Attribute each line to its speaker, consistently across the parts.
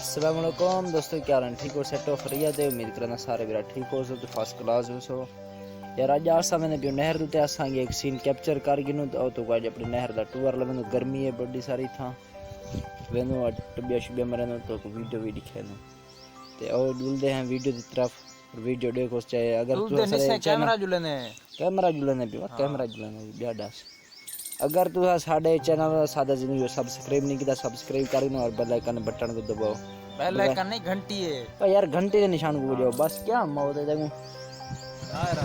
Speaker 1: अस्सलाम वालेकुम दोस्तों, क्या हाल है? ठीक हो? सेट हो? खैरियत है? उम्मीद करना सारे मेरा ठीक हो सो तो फर्स्ट क्लास हो सो यार। अज आसा मैंने पियो नहर दुते आसांगे एक सीन कैप्चर कर गिनो तो आज अपनी नहर दा टूर लवेनो। गर्मी है बड़ी सारी था वेनो टबिया शुबिया मरनो तो वीडियो भी दिखे नो ते और डुलदे हैं वीडियो की तरफ। वीडियो देखो चाहे अगर तू कैमरा जुलने भी कैमरा जुलने ब्याडास। अगर तू साडे चैनल सादा जिंदगी सब्सक्राइब नहीं किया सब्सक्राइब कर देना और बेल आइकन बटन को दबाओ।
Speaker 2: बेल आइकन नहीं घंटी है
Speaker 1: ओ यार घंटे के निशान को बजाओ बस। क्या मौत है देखो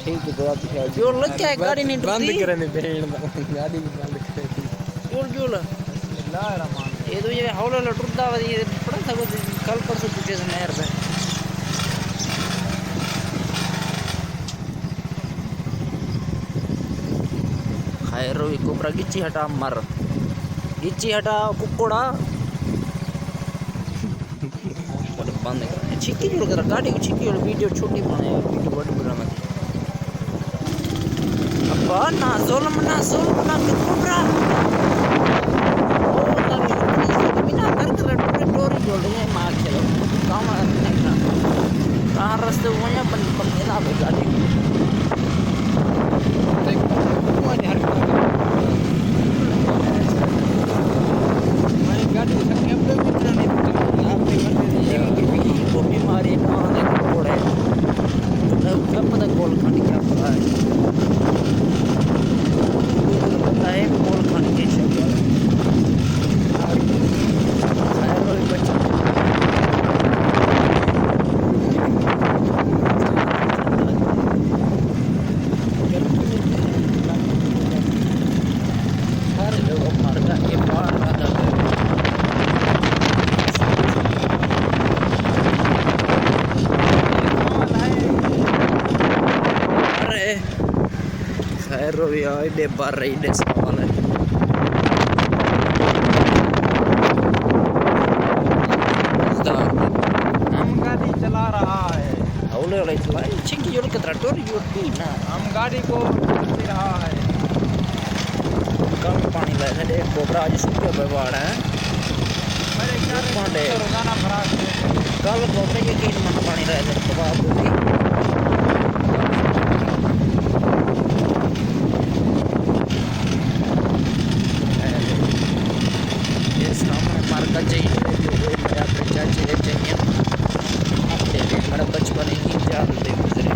Speaker 1: ठीक है। दुआ पीछे जो लग क्या गाड़ी नहीं
Speaker 2: बंद करने भेड़ गाड़ी बंद कर
Speaker 1: जोल जोल
Speaker 2: बिस्मिल्लाह रहमान।
Speaker 1: ये तो ये हौला लटुरदा ये पड़ा था वो कल परसों पीछे से नहर पे खैर रो कोबरा गिच्ची हटा मर गिच्ची हटा कुकुड़ा बंद कर छिक्की जोड़ कर गाड़ी को छिक्की और वीडियो छोटी बनाए वीडियो बड़ी बनाना अब्बा ना जुल्म ना कोबरा ओ ना बिना कर कर डोरी जोड़ रहे मां चलो काम नहीं ना कहां रास्ते वहां बंद ना भाई गाड़ी खैर इधे बार रही इधे सवाल है
Speaker 2: हम गाड़ी चला रहा है
Speaker 1: हौले हौले चला छिक्की जोड़ के ट्रैक्टर जोड़ती ना
Speaker 2: हम गाड़ी को चला रहा है।
Speaker 1: कम पानी लाए थे एक कोबरा आज सूखे बवाड़ है
Speaker 2: मेरे घर में रोजाना भरा
Speaker 1: कल कोबरे के 3 मन पानी लाए थे कबाब होगी मेरा बचपन ही याद गुजरे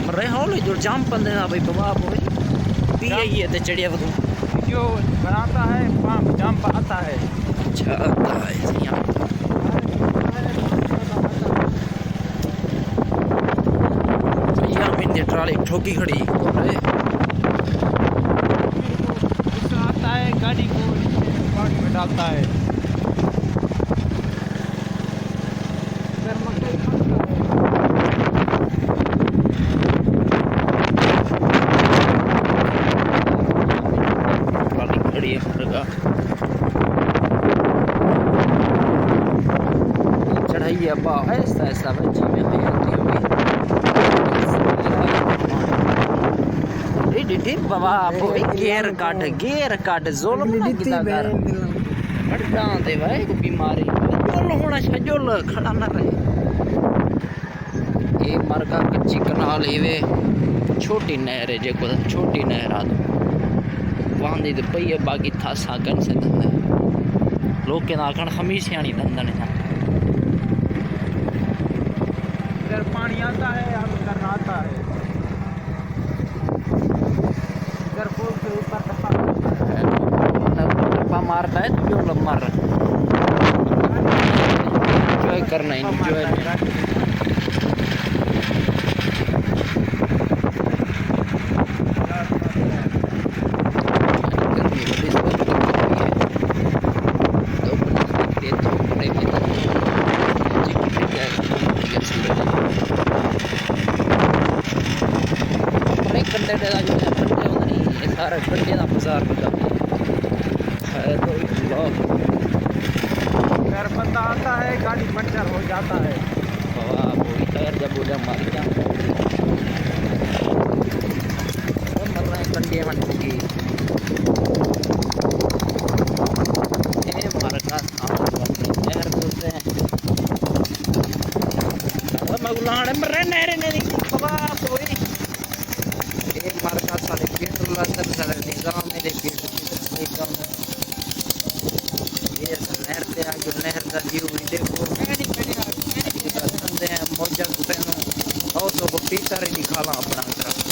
Speaker 1: मरे हौले जो जाम पंदे ना भाई बाबा पी रही है ते चढ़िया वो
Speaker 2: जो बनाता है वहाँ जाम पर आता है।
Speaker 1: अच्छा आता है यहाँ भैया मैंने ट्राली ठोकी खड़ी
Speaker 2: आता है गाड़ी को पानी में डालता है।
Speaker 1: चढ़ाई अब्बा ऐसा ऐसा बच्ची में होती होगी बाबा गेर काट जोलम ना किता कर बड़ा दे भाई को बीमारी जोल होना जोल खड़ा ना रहे। ये मरगा कच्ची कनाल इवे छोटी नहर है जेको छोटी नहर आ वहां दी पई है बाकी था सागन से धंधा लोग के नाखण खमीस यानी धंधा नहीं
Speaker 2: इधर पानी आता है और उधर आता है। इधर पुल के ऊपर
Speaker 1: टप्पा मारता है तो जो मर एंजॉय करना एंजॉय सारा गड्ढे का बाजार है तो
Speaker 2: अगर बंदा आता है गाड़ी पंचर हो जाता है
Speaker 1: वही टायर जब बोले मार क्या मर रहे हैं गड्ढे में ठोकी गुलान मरे नहरे ने बाबा कोई ये मार्का साले पेट्रोल अंदर साले निजाम मेरे पेट्रोल एकदम ये नहर पे आ जो नहर का व्यू देखो धंधे हैं मौजा कुटेनो और तो पपीता रे निकाला अपना तरफ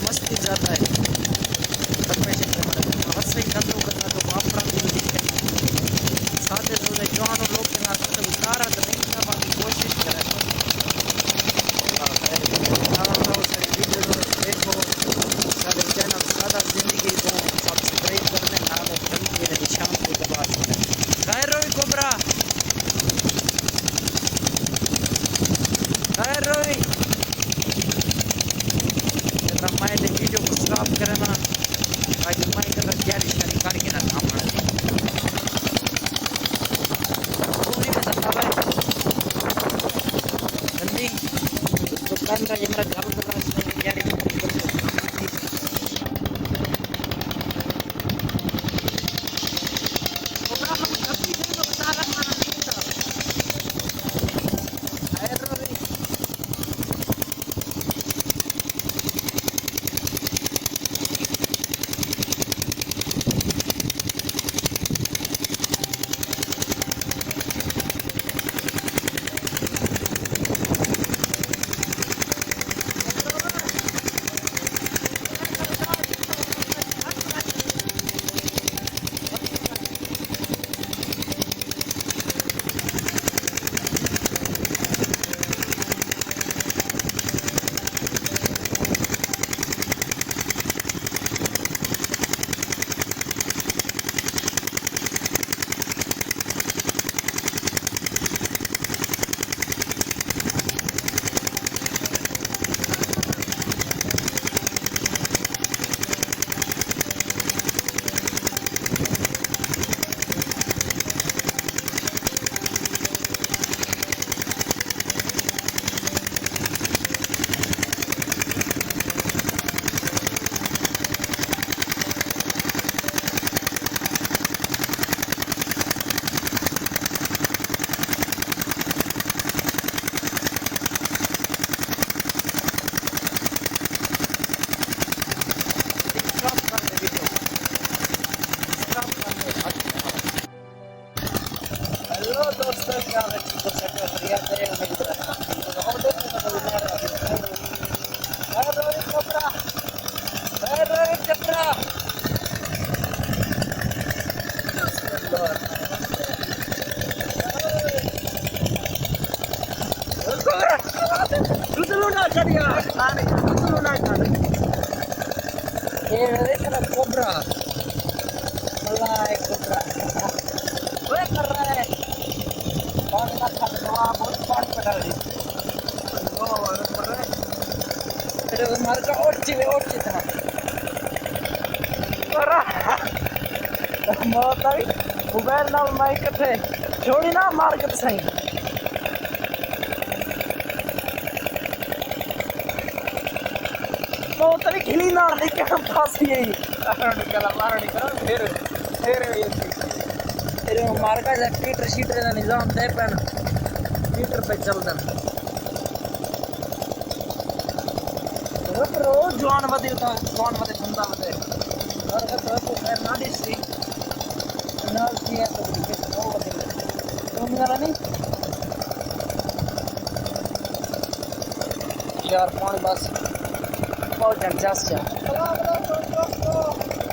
Speaker 1: मस्ती ज्यादा है साथ जवान लोग के नाथ उतारा तो नहीं था बाकी कोशिश करें देखो सारे चैनल सादा जिंदगी को सब्सक्राइब करने नाम घंटी के निशान को दबा खैर रोई कोबरा खैर रोई मैं वीडियो को स्टॉप करना आज मैं कर क्या निशानी करके ना काम दुकान का जमरा चालू करना तैयारी दोस्तों क्या है तो सेट बढ़िया है उम्मीद करता हूं और देखने को मिल रहा है अरे कोबरा अरे चपरा रुदलुना चढ़िया रुदलुना चढ़ ये देखना कोबरा मलाई कोबरा ओए कर रहा है पानी का खतरा बहुत पानी पड़ा है तेरे को मार का और चिते था अरे मौत आई मोबाइल ना माइक थे छोड़ी ना मार के सही मौत आई खिली ना लेके हम फांसी है मार निकला फिर ये मार का टीटर शीटर का निजाम दे पैन टीटर पे चल देन रोज जवान वधे धंधा वधे और तो खैर ना दिसती नाल किया तो वधे तुम मेरा नहीं यार पानी बस बहुत जबरदस्त है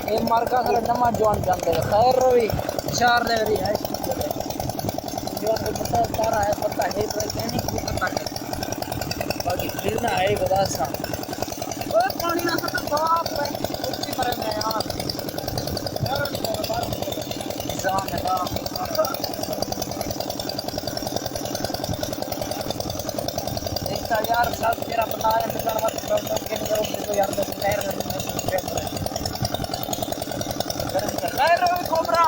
Speaker 1: ये मार्का सारा नमा जवान जानते हैं खैर रोई चार दे रही है जवान को पता तारा है पता है तो कहने की पता है बाकी फिर ना है खुदा सा ओए पानी ना तो बाप है कुत्ती मरे में यार जान है देखता यार सब तेरा पता है दुकान मत डॉक्टर के करो तो यार तो खैर खैर रोई कोबरा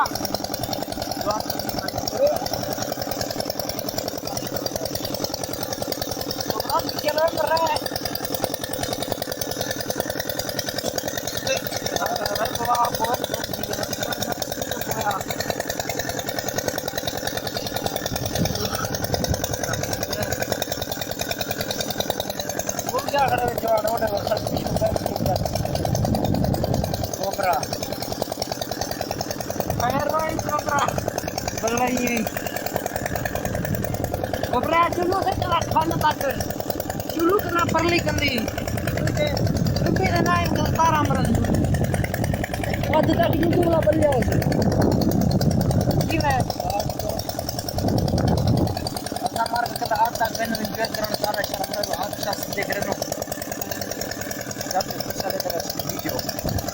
Speaker 1: चलो से चला खाना तक चुलू कना परली कंदी रुपए ना नाम का तारा मरन आज तक यूट्यूब ला बन जाए की मैं अपना मार्ग का आज तक मैंने इन्वेस्ट करना सारा शर्म कर आज तक देख रहे हो जब कुछ सारे तरह वीडियो